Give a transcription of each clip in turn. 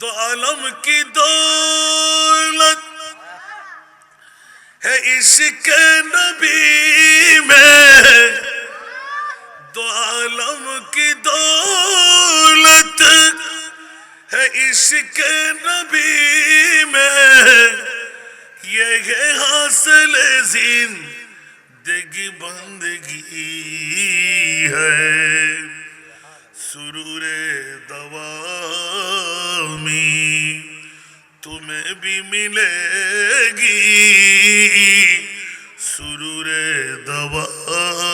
दो आलम की दौलत है इश्क नबी में, दो आलम की दौलत है इश्क नबी में, ये है हासिल जिंदगी बंदगी है। सुरूरे दवामी तुम्हें भी मिलेगी, सुरूरे दवामी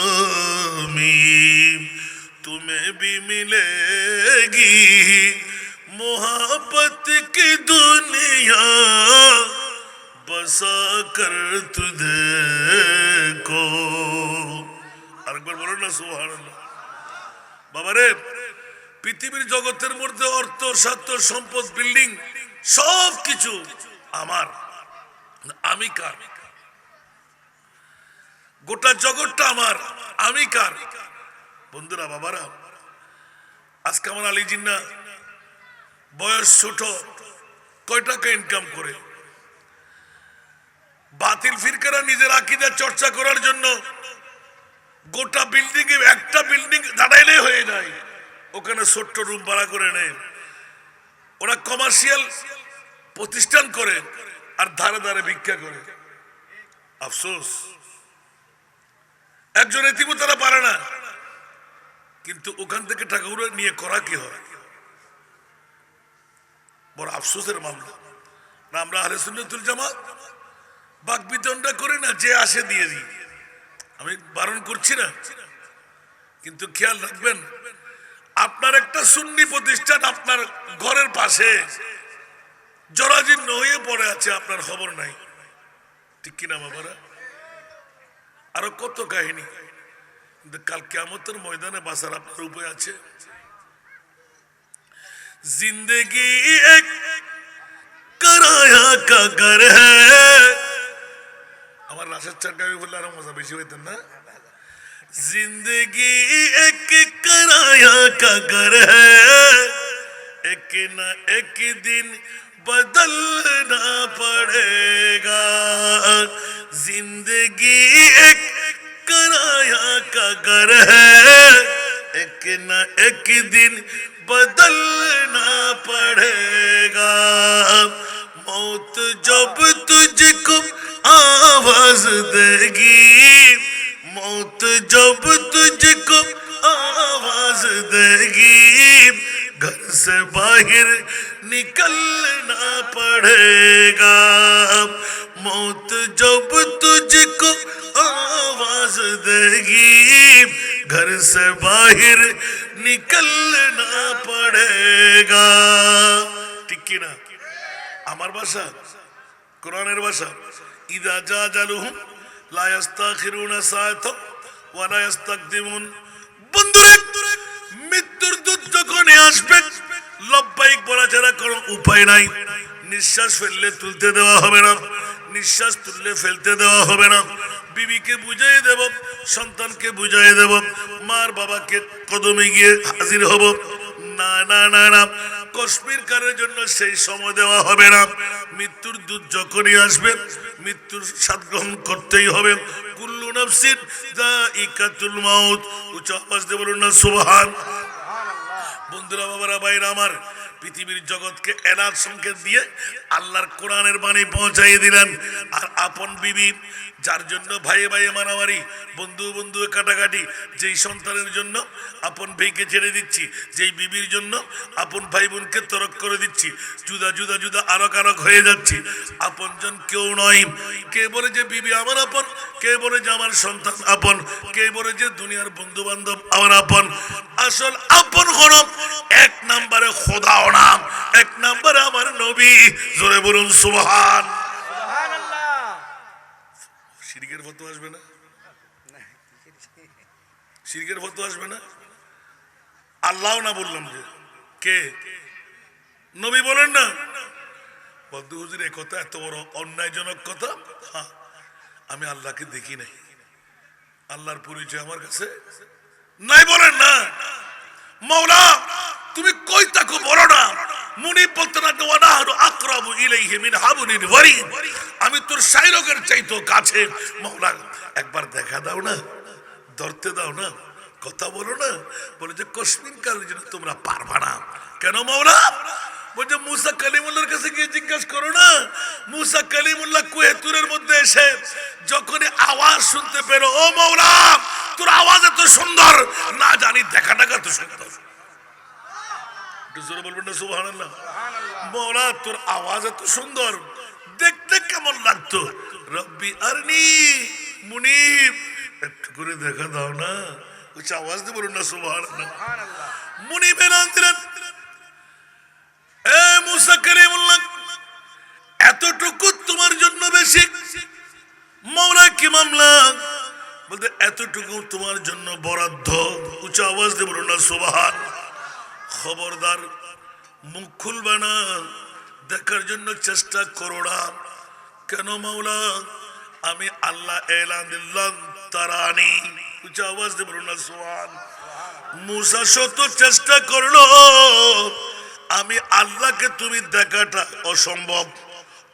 तुम्हें भी मिलेगी। मोहब्बत की दुनिया बसा कर तुझे को। আরেকবার বলো না সুবহানাল্লাহ। বাবারে, পৃথিবীর জগতের মধ্যে অর্থ স্বার্থ সম্পদ বিল্ডিং সব কিছু আমার, আমি কার? গোটা জগৎটা আমার, আমি কার? বন্ধুরা, বাবারা, আজকে আমার আলী জিন্না বয়স ছোট, কয় টাকা ইনকাম করে? বাতিল ফিরকারা নিজের আকীদা চর্চা করার জন্য গোটা বিল্ডিং এ একটা বিল্ডিং দাঁড়াইলে হয়ে যায়, ওখানে ছোট্ট রুম ভাড়া করে নেয়। ওরা কমার্শিয়াল প্রতিষ্ঠান করে আর ধারে ধারে ভিক্ষা করে। আফসোস, একজন এতিমও তারা পারে না, কিন্তু ওখান থেকে টাকাগুলো নিয়ে করা কি হয়? বড় আফসোসের মামলা না। আমরা আহলে সুন্নাতুল জামাত বাক বিতণ্ডা করি না, যে আসে দিয়ে দিই, আমি বারণ করছি না, কিন্তু খেয়াল রাখবেন, আপনার একটা সুন্নি প্রতিষ্ঠান আপনার ঘরের পাশে জরাজীর্ণ হয়ে পড়ে আছে, আপনার খবর নাই, ঠিক কিনা বাবারা? আরো কত কাহিনী, কিন্তু কাল কিয়ামতের ময়দানে বাঁচার আপনার উপায় আছে। जिंदगी एक कराया का घर है। আমার রাশেদ চারকাবি বললে আরো মজা বেশি হইতেন না। जिंदगी एक कराया का घर है, एक ना एक दिन बदलना पड़ेगा। जिंदगी एक कराया का घर है, एक ना एक दिन बदलना पड़ेगा। मौत जब तुझको आवाज देगी, मौत जब तुझको आवाज देगी, घर से बाहर निकलना पड़ेगा। मौत जब तुझको आवाज देगी, घर से बाहर निकलना पड़ेगा। ठीक की ना? আমার ভাষা, কোরআনের ভাষা। ইদা জাজালুহুম লা ইস্তাখিরুনা সাআতাও ওয়া লা ইস্তাকদিমুন। বন্ধুরে, মৃত্যুর দূত যখন আসবে, লব্বাইক বলা ছাড়া কোনো উপায় নাই। নিঃশ্বাস ফেললে তুলতে দেওয়া হবে না, নিঃশ্বাস তুললে ফেলতে দেওয়া হবে না। বিবিকে বুঝাই দেব, সন্তানকে বুঝাই দেব, মার বাবাকে কদমে গিয়ে হাজির হব। না না না না, কাশ্মীর কারের জন্য সেই সময় দেওয়া হবে না। মৃত্যুর দূত যখনই আসবে, মৃত্যুর স্বাদ গ্রহণ করতেই হবে। কুল্লু নাফসিন যায়িকাতুল মাউত। উচ্চ আওয়াজ দিয়ে বলুন না সুবহান। বন্ধুরা, বাবারা, ভাইরা আমার, পৃথিবীর জগৎকে এলার সংকেত দিয়ে আল্লাহর কোরআনের বাণী পৌঁছাই দিলেন। আর আপন বিবি, যার জন্য ভাইয়ে ভাইয়ে মারামারি, বন্ধু বন্ধু কাটাকাটি, যেই সন্তানের জন্য আপন ভাইকে ছেড়ে দিচ্ছি, যেই বিবির জন্য আপন ভাই বোনকে তরক করে দিচ্ছি, জুদা জুদা জুদা আরক আরক হয়ে যাচ্ছি। আপনজন কেউ নয়। কে বলে যে বিবি আমার আপন, কে বলে যে আমার সন্তান আপন, কে বলে যে দুনিয়ার বন্ধু বান্ধব আমার আপন। আসল আপন হলো এক নম্বরে খোদাও নাম, এক নম্বরে আমার নবী। জোরে বলুন সুবহান। শিরকের ফতোয়া আসবে না, শিরকের ফতোয়া আসবে না। আল্লাহ না বললাম যে কে? নবী বলেন না। বন্ধু হুজুর, এই কথা এত বড় অন্যায়জনক কথা। হ্যাঁ, আমি আল্লাহকে দেখি নাই, আল্লাহর পরিচয় আমার কাছে নাই বলেন না। মৌলা তুমি কই থাকো বলো না। মুনিব বলতে না ইলাইহি মিন হাবলিল ওয়ারিদ, আমি তোর শাইরকের চাইতো কাছে। মাওলা একবার দেখা দাও না, ধরতে দাও না, কথা বলো না। বলে যে কসমিন কালের জন্য তোমরা পারবা না। কেন মাওলা? বলছে মুসা কালিমুল্লাহর কাছে গিয়ে জিজ্ঞাসা করো না। মুসা কালিমুল্লাহ কুহে তুরের মধ্যে এসে যখনই আওয়াজ শুনতে পেল, ও মাওলা তোর আওয়াজ এত সুন্দর, না জানি দেখাটা কত সুন্দর। একটু জোরে বলবেন না সুবহানাল্লাহ। মাওলা তোর আওয়াজ এত সুন্দর, দেখতে কেমন লাগতো? রব্বি আরনি মুনিব, একটু করে দেখা দাও না। উচ্চ আওয়াজ দিয়ে বলুন না সুবহানাল্লাহ। মুনিবের নাম দিলেন, এ মুসা কালিমুল্লাহ এতটুকু তোমার জন্য বেশি। মাওলা কি মামলা? বলতে এতটুকু তোমার জন্য বরাদ্দ। উচ্চ আওয়াজ দিয়ে বলুন না সুবহান। খবরদার মুখ খুলবে না, দেখার জন্য চেষ্টা করো না। কেন মাওলা? আমি আল্লাহ এলান দিলাম তারানি। উচ্চ আওয়াজ দিয়ে বলুন না সুবহান। মুসা শত চেষ্টা করলো, আমি আল্লাহকে তুমি দেখাটা অসম্ভব।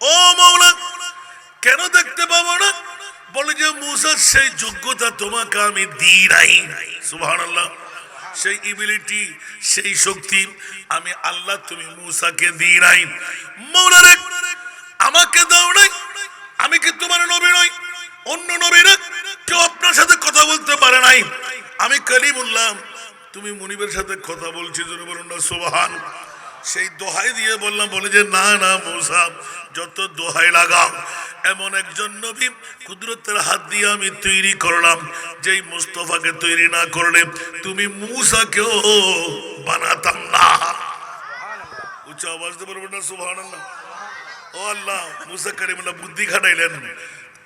ও মাওলা কেন দেখতে পাবো না? বলে যে মুসার সেই যোগ্যতা তোমাকে আমি দিই নাই। সুবহানাল্লাহ। সেই এবিলিটি, সেই শক্তি আমি আল্লাহ তুমি মুসাকে দিই নাই। মাওলা রে আমাকে দাও নাই। আমি কি তোমার নবী নই? অন্য নবীরা কেউ আপনার সাথে কথা বলতে পারে নাই। আমি কালিমুল্লাহ, তুমি মুনিবের সাথে কথা বলছি, জোরে বলুন না সুবহান। সেই দোহাই দিয়ে বললাম, বলে যে না না মুসা যত দোহাই লাগাও, এমন একজন নবী কুদরতের হাত দিয়ে আমি তৈরি করলাম, যেই মুস্তাফাকে তৈরি না করলে তুমি মুসাকেও বানাতাম না। উচ্চ আওয়াজ দিয়ে বলবেন না সুবহানাল্লাহ। ও আল্লাহ, মুসা কালিমুল্লাহ বুদ্ধি খাটাইলেন,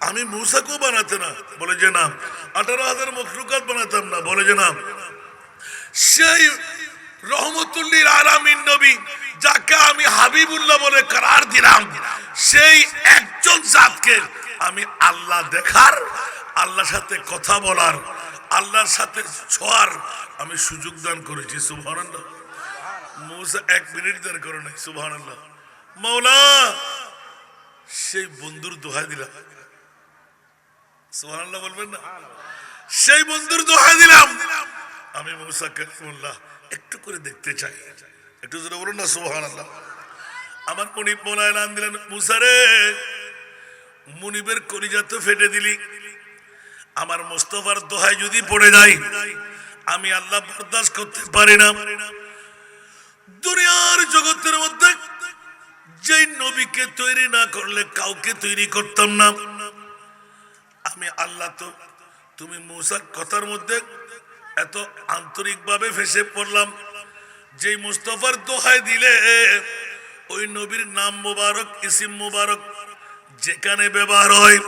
আমি মুসাকেও বানাতে না। বলে যে না। 18,000 মখলুকাত বানাতাম না। বলে যে না। সেই রহমতুল্লিল আলামিন নবী যাকে আমি হাবিবুল্লাহ বলে করার দিলাম, সেই একজন জাতকে আমি আল্লাহ দেখার, আল্লাহর সাথে কথা বলার, আল্লাহর সাথে ছোঁয়ার আমি সুযোগ দান করেছি। সুবহানাল্লাহ। মুসা 1 মিনিট দেরি করে নাই। সুবহানাল্লাহ। মাওলা সেই বন্ধুর দোহাই দিলাম। সুবহানাল্লাহ বলবেন না? সেই বন্ধুর দোহাই দিলাম, আমি মুসা কালিমুল্লাহ একটু করে দেখতে চাই। একটু জোরে বলুন না সুবহানাল্লাহ। আমার মুনিব মোলা এলান দিলেন, মুসা রে মুনিবের কলিজা তো ফেটে দিলি, আমার মুস্তাফার দোহাই যদি পড়ে যায় আমি আল্লাহ বরদাস্ত করতে পারি না। দুনিয়ার জগতের মধ্যে যেই নবীকে তৈরি না করলে কাউকে তৈরি করতাম না। আমি আল্লাহ তো তুমি মুসার কথার মধ্যে এত আন্তরিকভাবে ফেসে পড়লাম, যেই মুস্তাফার দোহাই দিলে ওই নবীর নাম মুবারক, ইসিম মুবারক যেখানে ব্যবহার হয়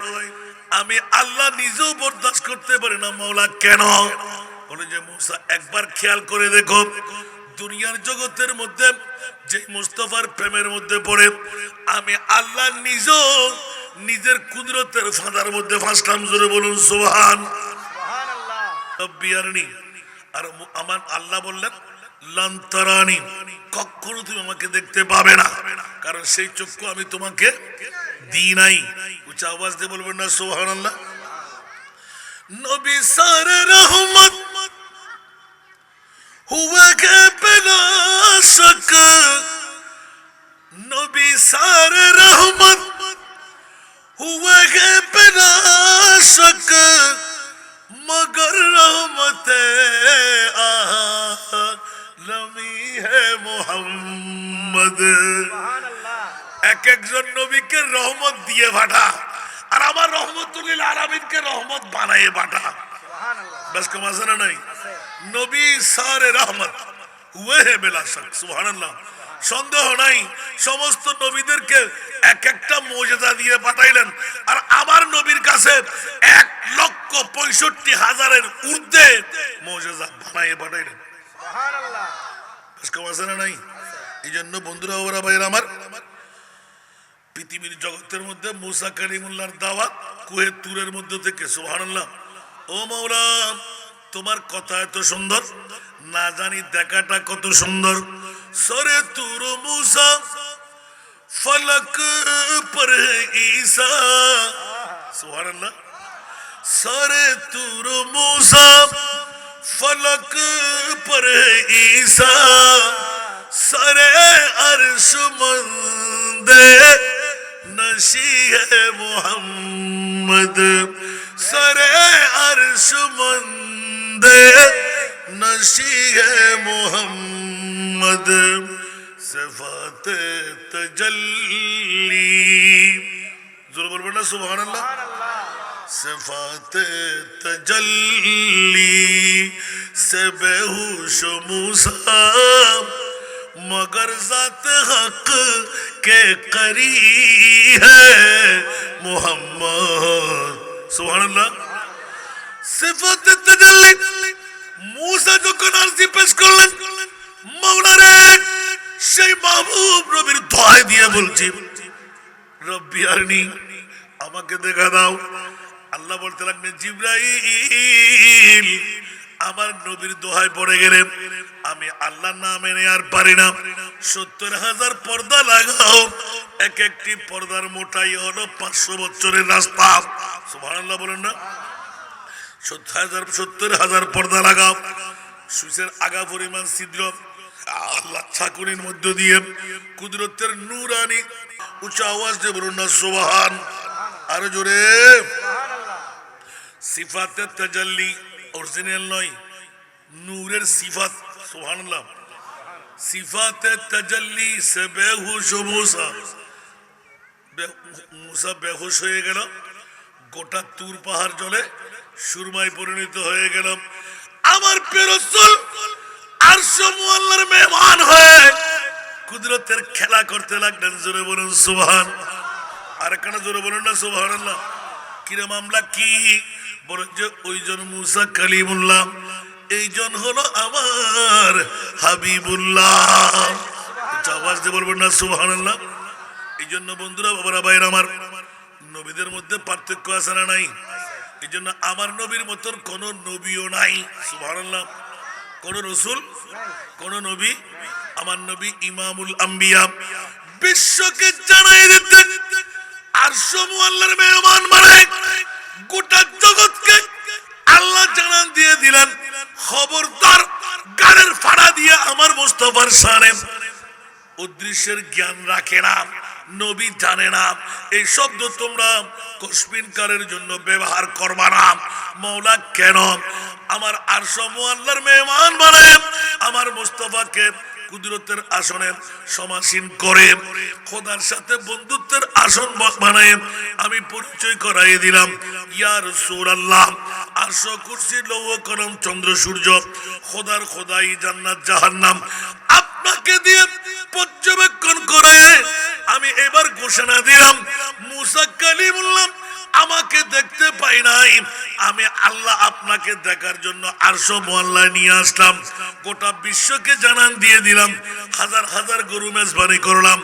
আমি আল্লাহ নিজেও বরদাস্ত করতে পারি না। মাওলা কেন? বলে যে মুসা একবার খেয়াল করে দেখো, দুনিয়ার জগতের মধ্যে যে মুস্তাফার প্রেমের মধ্যে পড়ে আমি আল্লাহ নিজেও নিজের কুদরতের ফাঁদার মধ্যে ফাঁসলাম। জোরে বলুন সুবহান। আর আমার আল্লাহ বললেন লান্তারানি, কখনো তুমি আমাকে দেখতে পাবে না, কারণ সেই চক্ষু আমি তোমাকে দিই নাই। উচ্চ আওয়াজ দিয়ে বলবেন না সুবহানাল্লাহ। নবী সারে রহমত হুয়া কে বিনা শক, নবী সারে রহমত হুয়া কে বিনা শক, मगर रहमत आलमी है मोहम्मद। এক একজন নবীকে রহমত দিয়ে পাঠা, আর আমার রহমতুল্লিল আলামিনকে রহমত বানায়ে পাঠা। বাস কম আছে না নাই? নবী সারে রহমত হুয়ে হে বিলা শক। সুবহানাল্লাহ। সন্দেহ নাই, সমস্ত নবীদেরকে এক একটা মুজিজা দিয়ে পাঠাইলেন, আর আমার নবীর কাছে 1,65,000-এর ঊর্ধ্বে মুজিজা বানাইয়ে পাঠাইলেন। সুবহানাল্লাহ। কম আছে না নাই? এই জন্য বন্ধুরা ওরা ভাইরা আমার, পৃথিবীর জগতের মধ্যে মুসা কালিমুল্লাহর দাওয়াত কুহে তুরের মধ্যে থেকে। সুবহানাল্লাহ। ও মাওলা তোমার কথা এত সুন্দর, না জানি দেখাটা কত সুন্দর। সরে তুর মুসা फलक पर ईसा, सुभान अल्लाह, सारे तूर मूसा, फलक पर ईसा, सरे अर्श मंदे नशी है मोहम्मद, सरे अर्श मंदे नशी है मोहम्मद, सिफात तजल्ली, जोर बोल बोलना सुभान अल्लाह, सिफात तजल्ली से बेहोश मूसा, मगर ज़ात हक के करीब है मोहम्मद, सुभान अल्लाह। सिफात तजल्ली मूसा যখন আরজি পেশ করলেন, মাওলারে সেই মাহবুব নবীর দোয়া দিয়ে বলছি, রব্বি আরনি, আমাকে দেখা দাও। আল্লাহ বলতে লাগলেন, জিবরাইল, আমার নবীর দোহায় পড়ে গেলে আমি আল্লাহর নাম এনে আর পারি না। 70,000 পর্দা লাগাও, এক একটি পর্দার মোটাই হলো 500 বছরের রাস্তা। সুবহানাল্লাহ বলেন না? 70,000 পর্দা লাগাও, সুইচের আগা পরিমাণ ছিদ্র, আল্লাহ ছাকুনির মধ্য দিয়ে কুদরতের নূরানি উঁচা আওয়াজ দিয়ে বলুন না সুবহান, আরো জোরে। সিফাতের তাজাল্লি অরিজিনাল নয়, নূরের সিফাত, সুবহানাল্লাহ। সিফাতের তাজাল্লি সে বেহুশ মুসা, মুসা বেহুশ হয়ে গেল, গোটা তুর পাহাড় জলে সুরমায় পরিণত হয়ে গেল। আমার প্রিয় রাসূল আরশ মুআল্লার মেহমান হয়ে কুদরতের খেলা করতে লাগলেন, জোরে বলুন সুবহান, আর কেন জোরে বলুন না সুবহানাল্লাহ। কিরে মামলা কি? বলেন যে ওইজন মুসা কালিমুল্লাহ, এইজন হলো আমার হাবিবুল্লাহ। আওয়াজ দিয়ে বলবেন না সুবহানাল্লাহ। এই জন্য বন্ধুরা, বাবারা, ভাইরা আমার, নবীদের মধ্যে পার্থক্য আছে না নাই? এই জন্য আমার নবীর মতন কোন নবীও নাই, সুবহানাল্লাহ। কোন রসুল, কোন নবী, আমার নবী ইমামুল আম্বিয়া। বিশ্বকে জানাই দিতে আরশ মুআল্লার মেহমান মানে গোটা জগৎকে আল্লাহ জানান দিয়ে দিলেন, খবরদার গানের ফাড়া দিয়ে আমার মুস্তাফার শানে উদ্দেশ্যের জ্ঞান রাখে না, নবী জানে না, এই শব্দ তোমরা কসমিনকারের জন্য ব্যবহার করবা না। মওলা কেন আমার আরশ মুআল্লার মেহমান বানায় আমার মুস্তাফাকে কুদরতের আসনে সমাসীন করে, খোদার সাথে বন্ধুত্বের আসন বানায় আমি পরিচয় করাই দিলাম, ইয়া রাসূলুল্লাহ। আরশ, কুরসি, লৌহ কলম, চন্দ্র সূর্য, খোদার খোদাই, জান্নাত জাহান্নাম আপনাকে দিয়ে পর্যবেক্ষণ করে আমি এবার ঘোষণা দিলাম, মুসা কালিমুল্লাহ আমাকে দেখতে পাই নাই, আমি আল্লাহ আপনাকে দেখার জন্য আরশ মুআল্লায় নিয়ে আসলাম। গোটা বিশ্বকে জানান দিয়ে দিলাম, হাজার হাজার গরু মেজবানি করলাম,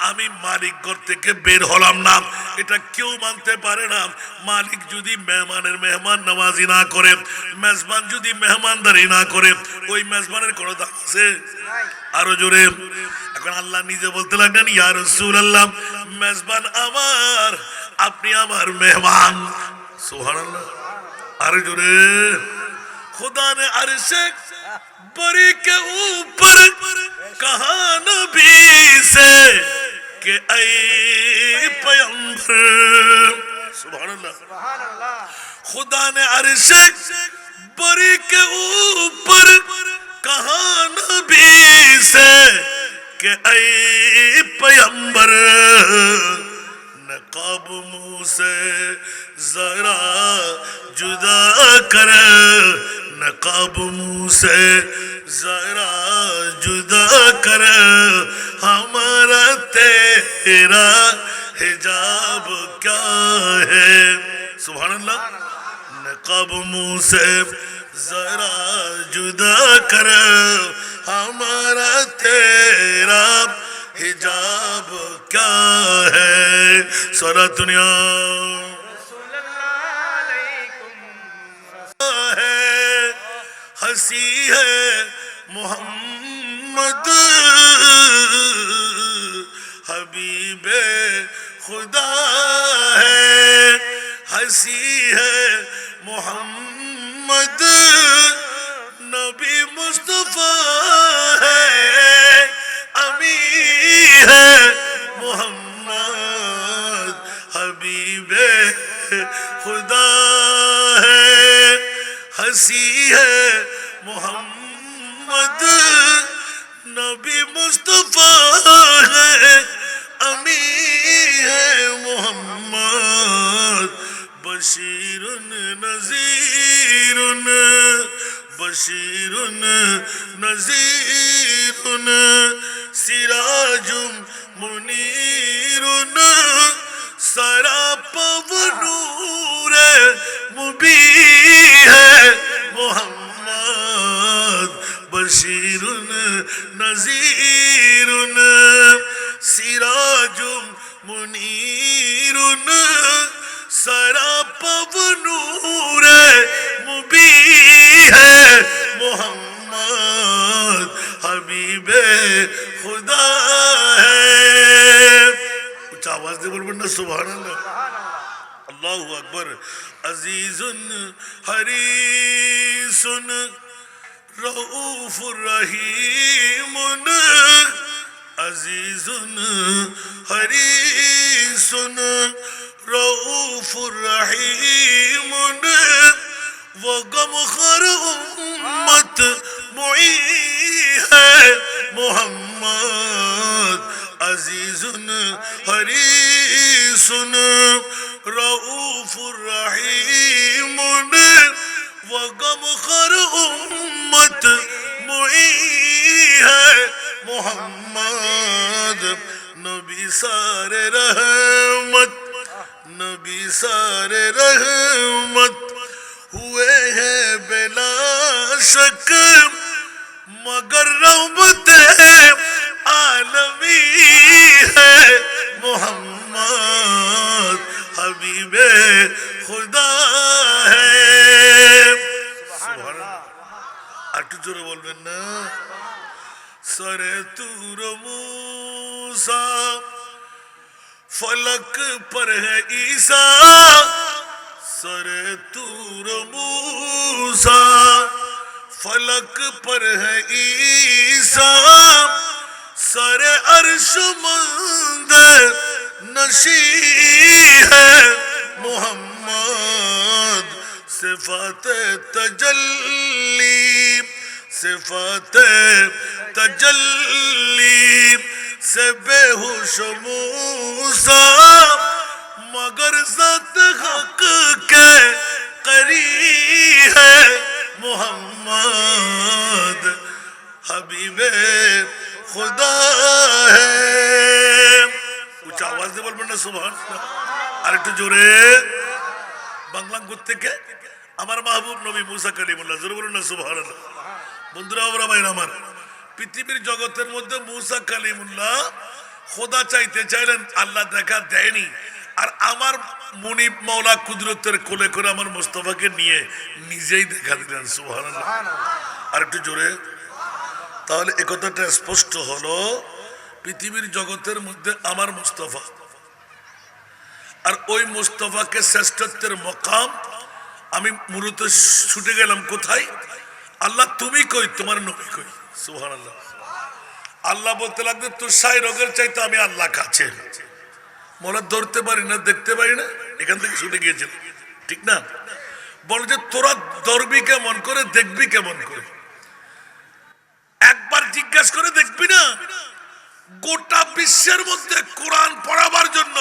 আমি মালিক ঘর থেকে বের হলাম না, এটা কেউ মানতে পারে না। মালিক যদি মেহমানের মেহমান নামাজি না করে, মেজবান যদি মেহমানদারি না করে, ওই মেজবানের কোনো দাম আছে? আরো জোরে। এখন আল্লাহ নিজে বলতে লাগলেন, ইয়া রাসূলুল্লাহ, মেজবান আমার, আপনি আমার মেহমান, সুবহানাল্লাহ, আরো জোরে। खुदा ने अर्श बरी के ऊपर कहा नबी से कि ऐ पैगंबर, सुभान अल्लाह। खुदा ने अर्श बरी के ऊपर कहा नबी से कि ऐ पैगंबर, नकाब मुँह से जरा जुदा कर, नकाब मुँह से जरा जुदा कर, हमारा तेरा हिजाब क्या है, सुभान अल्लाह। नकाब मुँह से जरा जुदा कर, हमारा तेरा हिजाब क्या है। सारा दुनिया हंसी है मोहम्मद हबीबे खुदा है, हंसी है मोहम्मद नबी मुस्तफा है, अमी है मोहम्मद हबीबे खुदा है, हंसी है मोहम्मद नबी मुस्तफा है, अमी है मोहम्मद बशीरुन नज़ीरुन, बशीरुन नज़ीरुन, सिराजुम मुनीरुन, सरापव नूर मुबी है मोहम्मद बशीरुन नज़ीरुन, सिराजुम मुनीरुन, सरापव नूर मुबी है मोहम्मद हबीबे खुदा है। कुछ आवाज दे बोलबेन ना सुभान अल्लाह, अल्लाहु अकबर। अजीजुन हरीसुन रऊफुर रहीमुन, अजीजुन हरीसुन रऊफुर रहीमुन, वो गमखर उम्मत मुई है मोहम्मद, अजीजुन हरीसुन रऊफुर रहीमुन, वो गमखर उम्मत मुई है मोहम्मद नबी सारे रहमत, नबी सारे रहमत हुए हैं बिला शक, मगर रहमत आलमी है मोहम्मद हबीबे खुदा है। একটু জোরে বলবেন না। सरे तूर मूसा फलक पर है ईसा, सरे तूर मूसा फलक पर है ईसा, सरे अर्श मंदर नशी है मोहम्मद, सिफात तजल्ली, सिफात तजल्ली से बेहोश मूसा, मगर ज़ात हक के करी है मोहम्मद हबीबे खुदा है। उच्च आवाज दे बोलবেন না সুবহান আল্লাহ, আরেকটু জোরে। বাংলা থেকে আমার মাহবুব নবী মুসা কালিমুল্লাহ, জোরে বলুন না সুবহানাল্লাহ। বন্ধুরা আমরা ভাইরা আমার, পৃথিবীর জগতের মধ্যে মুসা কালিমুল্লাহ খোদা চাইতে চাইলেন, আল্লাহ দেখা দেয়নি। আর আমার মুনিব মাওলা কুদরতের কোলে করে আমার মুস্তাফাকে নিয়ে নিজেই দেখা দিলেন সুবহানাল্লাহ। আর একটু জোরে। তাহলে এই কথাটা স্পষ্ট হলো, পৃথিবীর জগতের মধ্যে আমার মুস্তাফা, আর ওই মুস্তাফাকে শ্রেষ্ঠত্বের মকাম আমি মূলত ছুটে গেলাম কোথায়? আল্লাহ তুমি কই, তোমার নবী কই? সুবহানাল্লাহ। আল্লাহ বলতে লাগবে তোর ৬০ রোগের চাইতে আমি আল্লাহ কাছে, মোলা ধরতে পারি না, দেখতে পারি না, এখান থেকে ছুটে গিয়েছিল, ঠিক না? বল যে তোরা ধরবি কেমন করে, দেখবি কেমন করে? একবার জিজ্ঞাসা করে দেখবি না? গোটা বিশ্বের মধ্যে কোরআন পড়াবার জন্য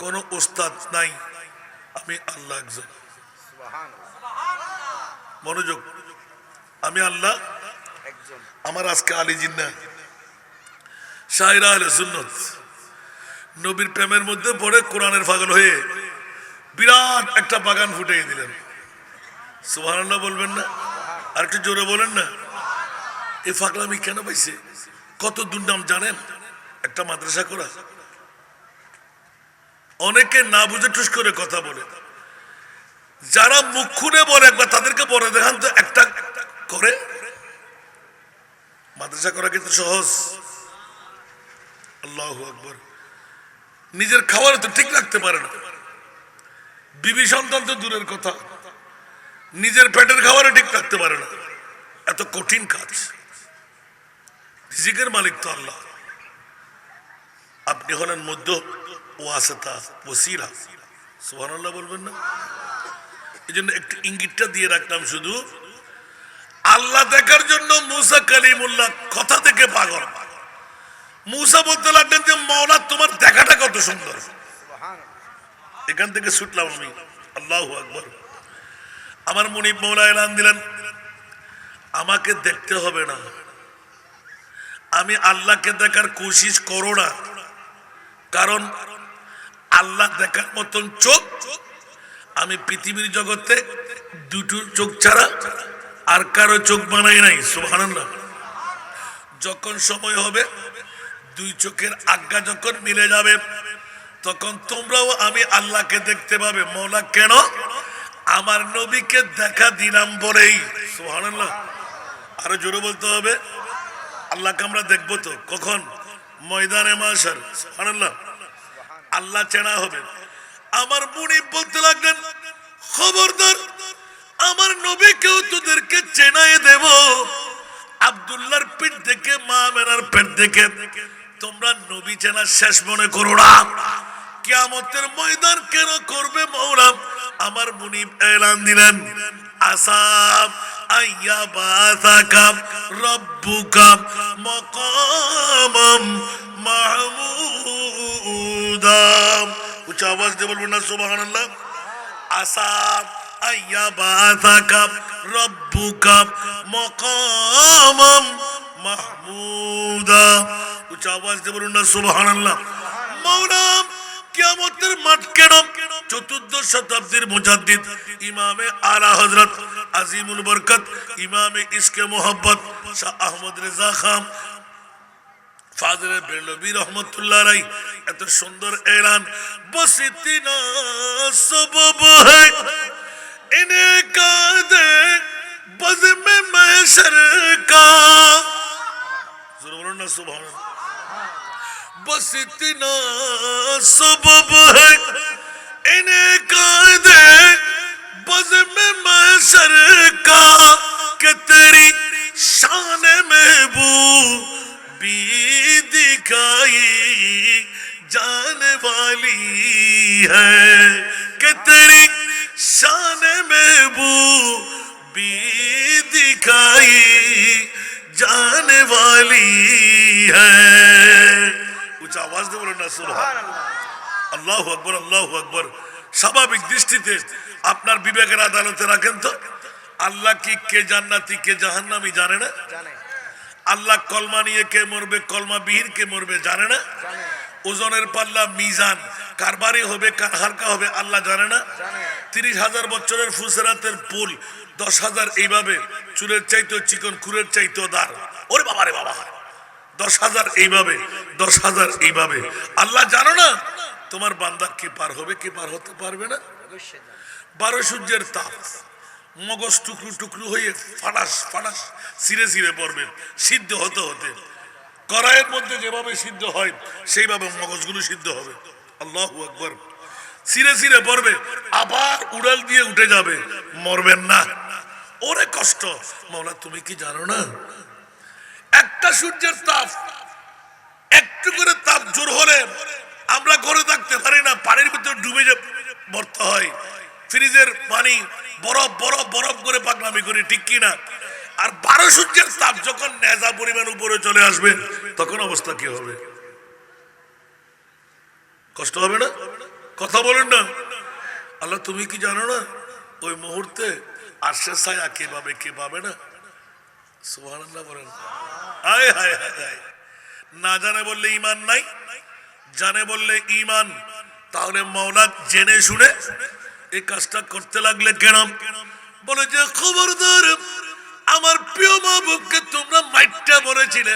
কোন ওস্তাদ নাই, আমি আল্লাহ একজন। মনোযোগ, আমি আল্লাহ একজন। আমার আজকে আলী জিন্না শায়রা আহলে সুন্নাত নবীর প্রেমের মধ্যে পড়ে কোরআনের পাগল হয়ে বিরাট একটা বাগান ফুটিয়ে দিলেন। সুবহানাল্লাহ বলবেন না? আর একটু জোরে বলেন না। এই পাগলামি কেন পাইছে? কত দুর্নাম জানেন? একটা মাদ্রাসা করা, অনেকে না বুঝে টুস করে কথা বলে, যারা মুখ খুলে বলে একবার তাদেরকে বলে দেখান তো একটা করে। মাদ্রাসা করা কিন্তু সহজ। আল্লাহু আকবার। নিজের খাবার তো ঠিক রাখতে পারে না, বিবি সন্তান তো দূরের কথা, নিজের পেটের খাবারে ঠিক রাখতে পারে না। এত কঠিন কাজ। রিজিকের মালিক তো আল্লাহ, আপনি হলেন মধ্য ওয়াসিতা ওসিলা। সুবহানাল্লাহ বলবেন না? এই জন্য একটু ইঙ্গিতটা দিয়ে রাখলাম, শুধু আল্লাহ দেখার জন্য মুসা কালিমুল্লাহ কথা থেকে পাগল। মুসা বলতে লাগলেন যে মাওলা তোমার দেখাটা কত সুন্দর। এখান থেকে ছুটলাম আমি, আল্লাহু আকবার। আমার মুনিব মাওলা এলান দিলেন, আমাকে দেখতে হবে না, আমি আল্লাহকে দেখার কোশিশ করো না, কারণ আল্লাহ দেখার মতন চোখ আমি পৃথিবীর জগতে দুটো চোখ ছাড়া আর কারো চোখ বানাই নাই। সুবহানাল্লাহ। যখন সময় হবে দুই চোখের আজ্ঞা যখন মিলে যাবে, তখন তোমরাও আমি আল্লাহকে দেখতে পাবে। মওলা কেন? আমার নবীকে দেখা দিলাম বলেই। সুবহানাল্লাহ। আরো জোরে বলতে হবে, আল্লাহকে আমরা দেখবো তো কখন? ময়দানে মাশার। সুবহানাল্লাহ। আল্লাহ চেনা হবে। আমার মুনিব বলতে লাগলেন, খবরদার আমার নবীকেও তোদেরকে চেনাই দেব। আব্দুল্লাহর পিঠ থেকে, মা মেনার পেট থেকে তোমরা নবী চেনা শেষ মনে করো না। কিয়ামতের ময়দান কেন করবে মওলা? আমার মুনিব এলান দিলেন, আসাব আইয়া বাসাকা রব্বুকা মাকামাম মাহমুদা। উচ্চ আওয়াজ দিয়ে বলবেন না সুবহানাল্লাহ? আসাব আইয়া বাসাকা রব্বুকা মাকামাম মাহমুদা। উচ্চ আওয়াজ দিয়ে বলুন না সুবহানাল্লাহ। মাওলা কিয়ামতের মাঠ কেন? চতুর্দশ শতাব্দীর মুজাদ্দিদ ইমামে আলা হযরত আজিমুল বরকত ইমামে ইশকে মোহাব্বত শাহ আহমদ রেজা খান ফাজলে বেরলভী রহমতুল্লাহ আলাইহি এত সুন্দর এলান, বসিতিনা সবব হ্যায় ইনকা দে বজমে महशर का। জোরে বলুন না সুবহানাল্লাহ। बस इतना सबब है इनका दे बज़्म महशर का कि तेरी शान महबूबी दिखाई जाने वाली है, कि तेरी शान महबूबी दिखाई जाने वाली है। আওয়াজ দিয়ে বলেন না সুবহানাল্লাহ। আল্লাহু আকবার, আল্লাহু আকবার। স্বাভাবিক দৃষ্টিতে আপনার বিবেকের আদালতে রাখেন তো, আল্লাহ কি কে জান্নাতি কে জাহান্নামী জানে না? আল্লাহ কলমা নিয়ে কে মরবে, কলমা বিহীন কে মরবে জানে না? ওজনের পাল্লা মিজান কারবারি হবে কার হালকা হবে আল্লাহ জানে না? 30,000 বছরের ফুসরাতের পুল 10,000 এইভাবে চুলের চাইতে চিকন, কুরের চাইতে দার। ওরে বাবা রে বাবা, 10,000 এইভাবে, 10,000 এইভাবে। আল্লাহ জানো না তোমার বান্দা কি পার হবে কি পার হতে পারবে না? 12 সূর্যের তাপ, মগজ টুকরো টুকরো হয়ে ফাটাস ফাটাস ছিঁড়ে ছিঁড়ে পড়বে সিদ্ধ হতে হতে। কড়াইয়ের মধ্যে যেভাবে সিদ্ধ হয় সেইভাবে মগজগুলো সিদ্ধ হবে। আল্লাহু আকবার। ছিঁড়ে ছিঁড়ে পড়বে, আবার উড়াল দিয়ে উঠে যাবে, মরবেন না। ওরে কষ্ট। মাওলা তুমি কি জানো না একটা সূর্যের তাপ, একটু করে তাপ জোর হলে আমরা ঘরে থাকতে পারি না, পানির ভিতরে ডুবে মরতে হয়। ফ্রিজের পানি বরফ বরফ বরফ করে পাকনামি করি, ঠিক কিনা? আর 12 সূর্যের তাপ যখন নেজা পরিমাণ উপরে চলে আসবে তখন অবস্থা কি হবে? কষ্ট হবে না? কথা বলেন না। আল্লাহ তুমি কি জানো না ওই মুহূর্তে আরশের ছায়া কে পাবে কে পাবে না? সুবহানাল্লাহ বলেন। আয় হায় হায় হায়। না জানে বললে ঈমান নাই, জানে বললে ঈমান। তাহলে মাওলা জেনে শুনে এই কাজটা করতে লাগলে কেন? বলে যে খবরদার আমার প্রিয় মাহবুবকে তোমরা মাইটটা বলেছিলে,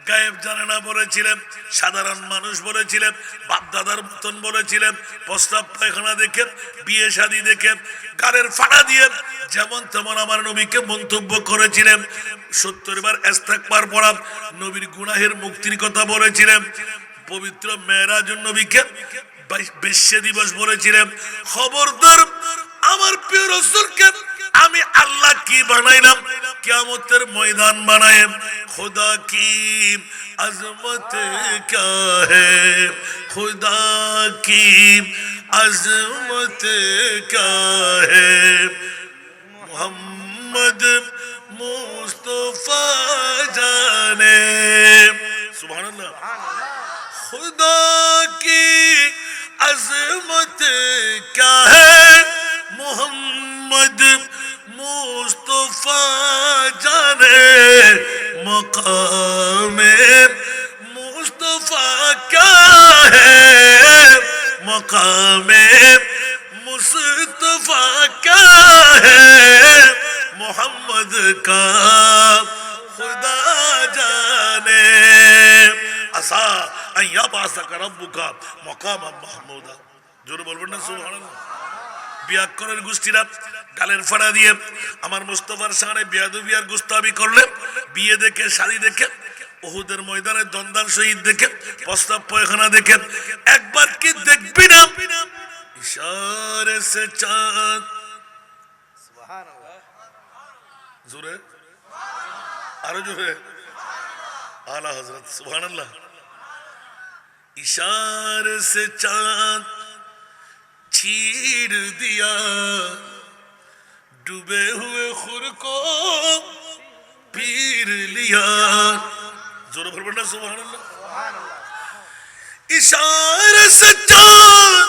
গায়েব জানে না বলেছিলেন, সাধারণ মানুষ বলেছিলেন, বাপ দাদার মতন বলেছিলেন, প্রস্তাব পায়খানা দেখে, বিয়ে শাদী দেখে, গালের ফাড়া দিয়ে যেমন তেমন আমার নবীকে মন্তব্য করেছিলেন। 70 বার ইস্তেগফার পড়া, নবীর গুনাহের মুক্তির কথা বলেছিলেন। পবিত্র মেরাজুন নবীকে বেশ্যা দিবস বলেছিলেন। খবরদার আমার প্রিয় রাসূলকে আমি আল্লাহ কি বানাইলাম, কিয়ামতের ময়দান বানায়। खुदा की अजमत क्या है, खुदा की अजमत क्या है, मोहम्मद मुस्तफा जाने। सुभान अल्लाह। खुदा की अजमत क्या है, मोहम्मद मुस्तफा जाने, मकामे मुस्तफा क्या है, मकामे मुस्तफा क्या है, मोहम्मद का खुदा जाने। आसा अय्या बासा रब्बुका मकाम महमूदा। जोर बोलবেন না সুবহানাল্লাহ। বিয়াক্করের গোষ্ঠীরা গালের ফাড়া দিয়ে আমার মুস্তাফার সামনে বেয়াদবি আর গুস্তাবি করলে, বিয়ে দেখে শাড়ি দেখে উহুদের ময়দানে দন্দান শহীদ দেখে প্রস্তাব পায়খানা দেখে একবার কি দেখবি না ইশারে সে চাঁদ। সুবহানাল্লাহ। জোরে আরো জোরে আলা হযরত সুবহানাল্লাহ। इशारे से चांद छीड़ दिया, डूबे हुए खुर को पीर लिया। जोर बोल ना सुभान अल्लाह। इशारे से चांद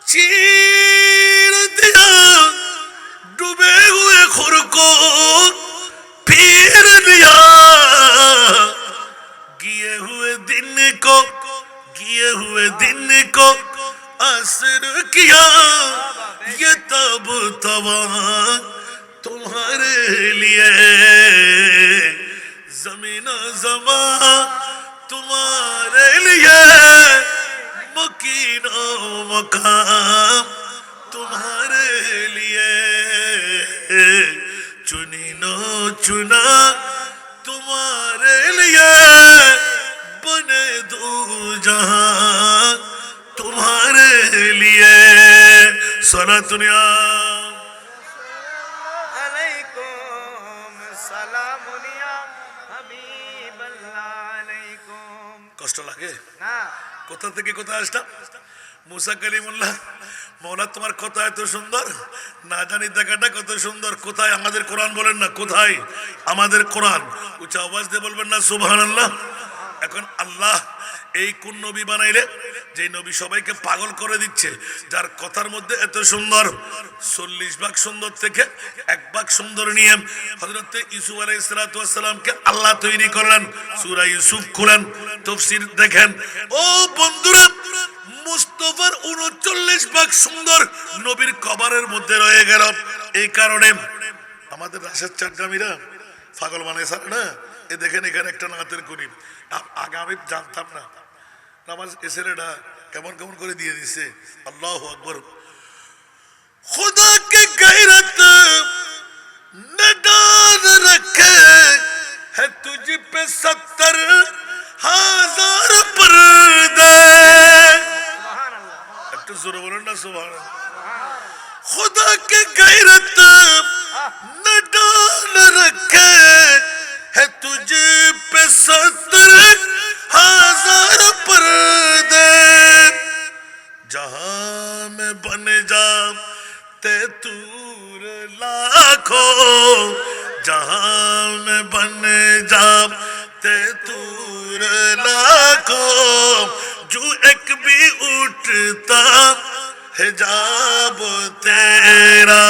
छीड़ दिया, डूबे हुए खुर को पीर लिया। गिए हुए दिन को असर किया, ये तब तवा तुम्हारे लिए, जमीन ज़मा तुम्हारे लिए, मकीनो मकाम तुम्हारे लिए, चुनीनो चुना तुम्हारे लिए, बने दो जहां तुम्हारे लिए। सलातुनिया अलैकुम सलामुनिया हबीबल्लाह अलैकुम। কষ্ট লাগে না? কোথা থেকে কোথায় আসলাম? মুসা কালিমুল্লাহ, মৌলা তোমার কথা এত সুন্দর, না জানি দেখাটা কত সুন্দর। কোথায় আমাদের কোরআন বলেন না, কোথায় আমাদের কোরআন? উচ্চ আওয়াজ দিয়ে বলবেন না সুবহানাল্লাহ। এখন আল্লাহ এই কোন নবী বানাইলে যে নবী সবাইকে পাগল করে দিচ্ছে, যার কথার মধ্যে এত সুন্দর 40 ভাগ সুন্দর থেকে 1 ভাগ সুন্দর নিয়ে হযরত ইউসুফ আলাইহিস সালাতু ওয়াস সালামকে আল্লাহ তৈরি করলেন। সূরা ইউসুফ খুলেন, তাফসীর দেখেন। ও বন্ধুরা, মুস্তাফার 39 ভাগ সুন্দর নবীর কবরের মধ্যে রয়ে গেল। এই কারণে আমাদের রাশেদ চাটগামীরা পাগল বানায় স্যার না। এ দেখেন এখানে একটা নাতের করিম, আগে আমি জানতাম না, আমার ছেলেটা কেমন কেমন করে দিয়ে দিছে। আল্লাহু আকবার। खुदा की गैरत न डाल रखे है तुझ पे 70,000 पर्दे। একটু জোরে বলেন না সুবহানাল্লাহ। खुदा की गैरत न डाल रखे है तुझ पे 70,000 पर्दे। जहां में बन जा तूर लाखों, जहां में बन जा तूर लाखों, जो एक भी उठता हिजाब तेरा,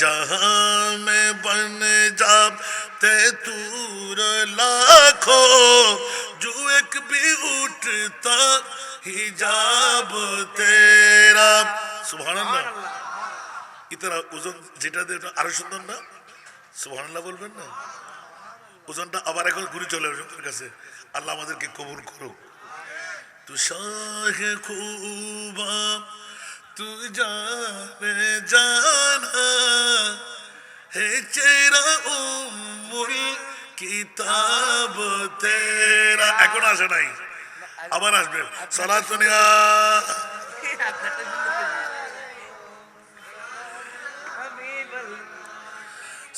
जहां में बन जा तूर लाखों, जो एक भी उठता हिजाब तेरा। सुभानाल्लाह। ইতারা ওজন যেটা আরো সুন্দর না? সুবহানাল্লাহ বলবেন না? ওজনটা আবার এখন ঘুরে চলে আসবে কাছে। আল্লাহ আমাদেরকে কবুল করুক। তু শাহে খুবা তু জানে জানা হে চেরা উম্মুল কিতাব তেরা। এখন আসে নাই, আবার আসবে সালাতুনিয়া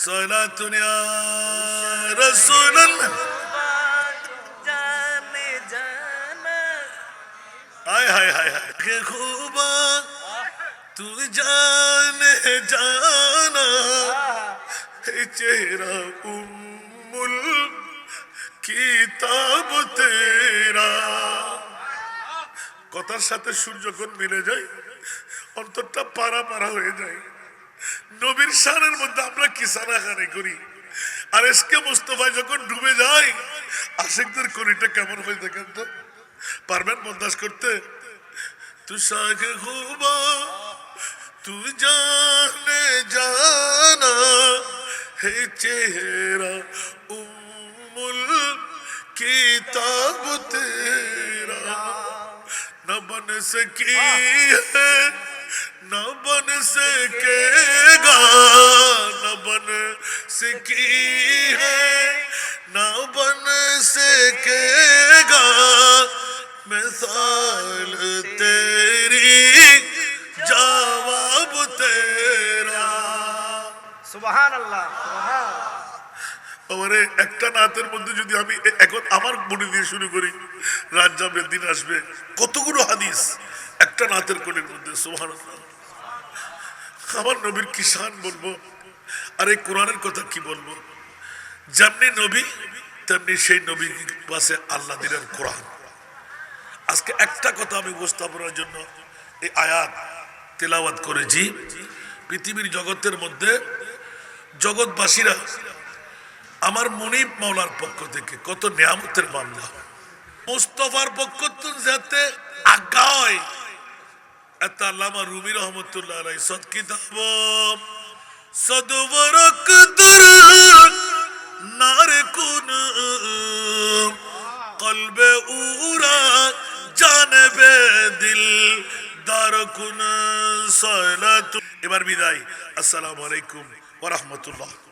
সালাতুনিয়া রাসূলুল্লাহ জানে জানা हाय हाय हाय हाय के खूबा तू जाने जाना है चेहरा उम्मुल किताब तेरा কথার সাথে সুর যখন মিলে যায় অন্তরটা পারা পারা হয়ে যায় নবীর শানের মধ্যে আমরা কিসানাখানি করি আর এসকে মুস্তফা যখন ডুবে যায় আশিকদের কলিটা কেমন হয়ে দেখেন তো পারবেন বরদাস করতে তু শাকে খুবা তু জানে জানা হে চেহারা উম্মুল किताब तेरा न बन सकी है न बन सकेगा न बन सकी है न बन सकेगा मिसाल तेरी जवाब तेरा সুবহানাল্লাহ সুবহান আমারে একটা নাতের মধ্যে যদি আমি এখন আমার মনে দিয়ে শুরু করি রাত যাবে দিন আসবে কতগুলো হাদিস একটা নাতের কোলের মধ্যে সুবহানাল্লাহ আমার নবীর কি শান বলবো আর এই কোরআনের কথা কি বলবো যেমনি নবী তেমনি সেই নবীর পাশে আল্লাহ দিলেন কোরআন আজকে একটা কথা আমি উপস্থাপনের জন্য এই আয়াত তেলাওয়াত করেছি পৃথিবীর জগতের মধ্যে জগৎবাসীরা আমার মুনিব মাওলার পক্ষ থেকে কত নিয়ামতের মামলা মুস্তফার পক্ষ থেকে যাতে আগায় এত আল্লামা রুমি রহমতুল্লাহ আলাইহি সদ কিতাব সদবরক দর নারে কুন কলবে উরা জানবে দিল দার কুন সালাত এবার বিদায় আসসালামু আলাইকুম ওয়া রাহমাতুল্লাহ